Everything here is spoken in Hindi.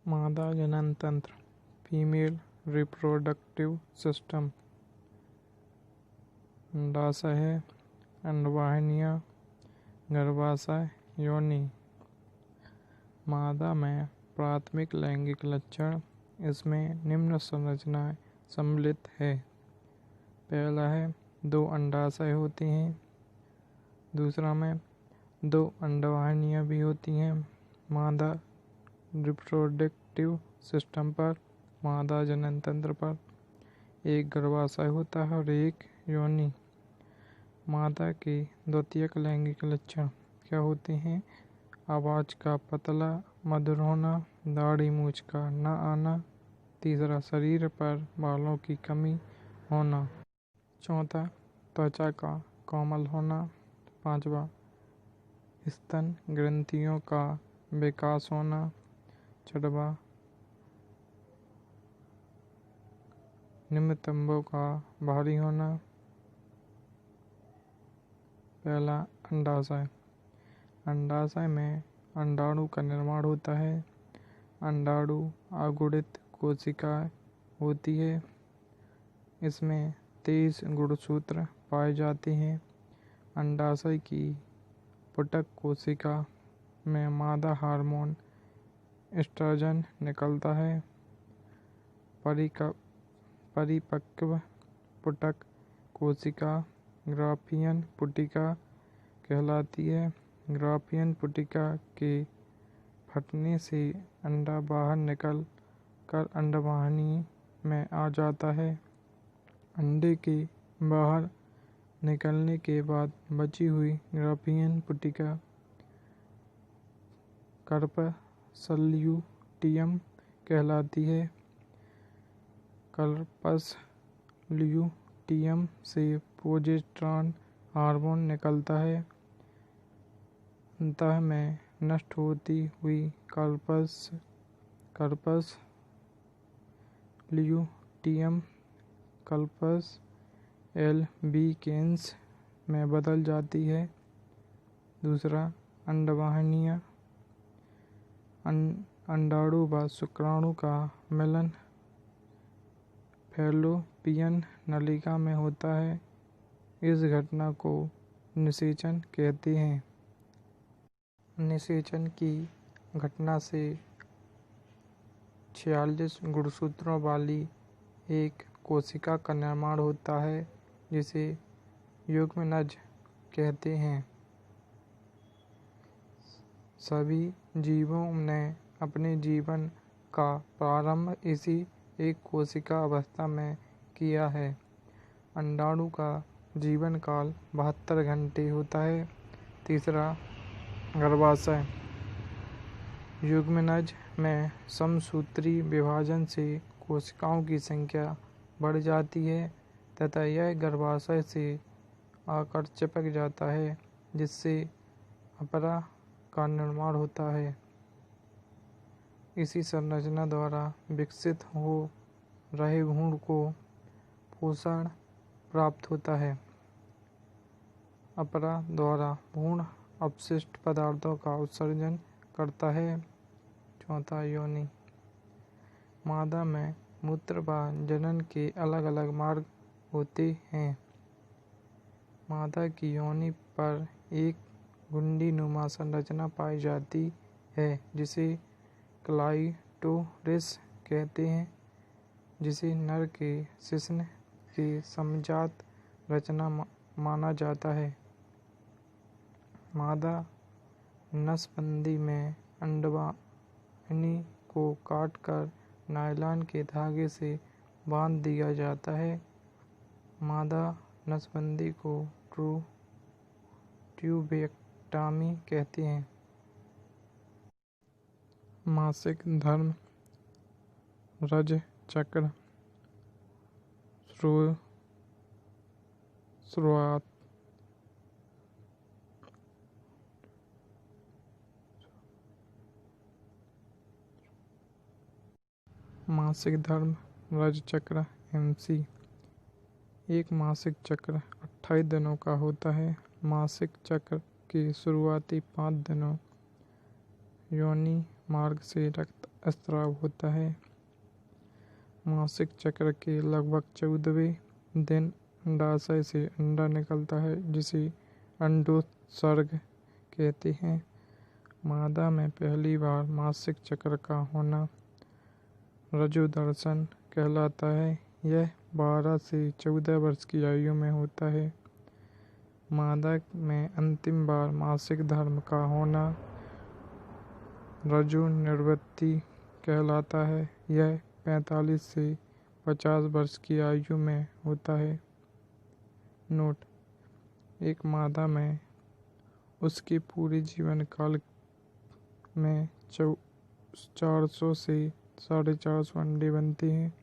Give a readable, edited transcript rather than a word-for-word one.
मादा जनन तंत्र फीमेल रिप्रोडक्टिव सिस्टम। अंडाशय, अंडवाहिनियाँ, गर्भाशय, योनि। मादा में प्राथमिक लैंगिक लक्षण इसमें निम्न संरचनाएं सम्मिलित है। पहला है 2 अंडाशय होते हैं। दूसरा में 2 अंडवाहिनियाँ भी होती हैं। मादा रिप्रोडक्टिव सिस्टम पर, मादा जनन तंत्र पर एक गर्भाशय होता है और एक योनि। मादा के द्वितीयक लैंगिक लक्षण क्या होते हैं? आवाज़ का पतला मधुर होना, दाढ़ी मूंछ का न आना। तीसरा, शरीर पर बालों की कमी होना। चौथा, त्वचा का कोमल होना। पांचवा, स्तन ग्रंथियों का विकास होना। छठवा, निम्नतंबों का भारी होना। पहला, अंडाशय। अंडाशय में अंडाणु का निर्माण होता है। अंडाणु अगुणित कोशिका होती है। इसमें 23 गुणसूत्र पाए जाते हैं। अंडाशय की पुटक कोशिका में मादा हार्मोन एस्ट्रोजन निकलता है। परिपक्व पुटक कोशिका ग्राफियन पुटिका कहलाती है। ग्राफियन पुटिका के फटने से अंडा बाहर निकल कर अंडवाहिनी में आ जाता है। अंडे के बाहर निकलने के बाद बची हुई ग्राफियन पुटिका कार्पस ल्यूटियम कहलाती है। कार्पस ल्यूटियम से प्रोजेस्टेरॉन हार्मोन निकलता है। अंतः में नष्ट होती हुई कार्पस ल्यूटियम कार्पस एल्बिकेन्स में बदल जाती है। दूसरा, अंडवाहिनियाँ। अंडाणु व शुक्राणु का मिलन फैलोपियन नलिका में होता है। इस घटना को निषेचन कहते हैं। निषेचन की घटना से 46 गुणसूत्रों वाली एक कोशिका का निर्माण होता है, जिसे युग्मनज कहते हैं। सभी जीवों ने अपने जीवन का प्रारंभ इसी एक कोशिका अवस्था में किया है। अंडाणु का जीवन काल 72 घंटे होता है। तीसरा, गर्भाशय। युग्मनज में समसूत्री विभाजन से कोशिकाओं की संख्या बढ़ जाती है तथा यह गर्भाशय से आकर चिपक जाता है, जिससे अपरा का निर्माण होता है। इसी संरचना द्वारा विकसित हो रहे भ्रूण को पोषण प्राप्त होता है। अपरा द्वारा भ्रूण अपशिष्ट पदार्थों का उत्सर्जन करता है। चौथा, योनि। मादा में मूत्र व जनन के अलग अलग मार्ग होते हैं। मादा की योनि पर एक घुंडी-नुमा संरचना पाई जाती है, जिसे क्लाइटोरिस कहते हैं, जिसे नर के शिश्न के समजात रचना माना जाता है। मादा नसबंदी में अंडवाहिनी को काटकर नायलॉन के धागे से बांध दिया जाता है। मादा नसबंदी को ट्यूबेक्टमी कहते हैं। मासिक धर्म रजचक्र शुरुआत। मासिक धर्म रजचक्र MC। एक मासिक चक्र 28 दिनों का होता है। मासिक चक्र के शुरुआती 5 दिनों योनि मार्ग से रक्त स्राव होता है। मासिक चक्र के लगभग 14वें दिन अंडाशय से अंडा निकलता है, जिसे अंडोत्सर्ग कहते हैं। मादा में पहली बार मासिक चक्र का होना रजोदर्शन कहलाता है। यह 12 से 14 वर्ष की आयु में होता है। मादा में अंतिम बार मासिक धर्म का होना रजोनिवृत्ति कहलाता है। यह 45 से 50 वर्ष की आयु में होता है। नोट: एक मादा में उसके पूरे जीवन काल में 400 से 450 अंडे बनते हैं।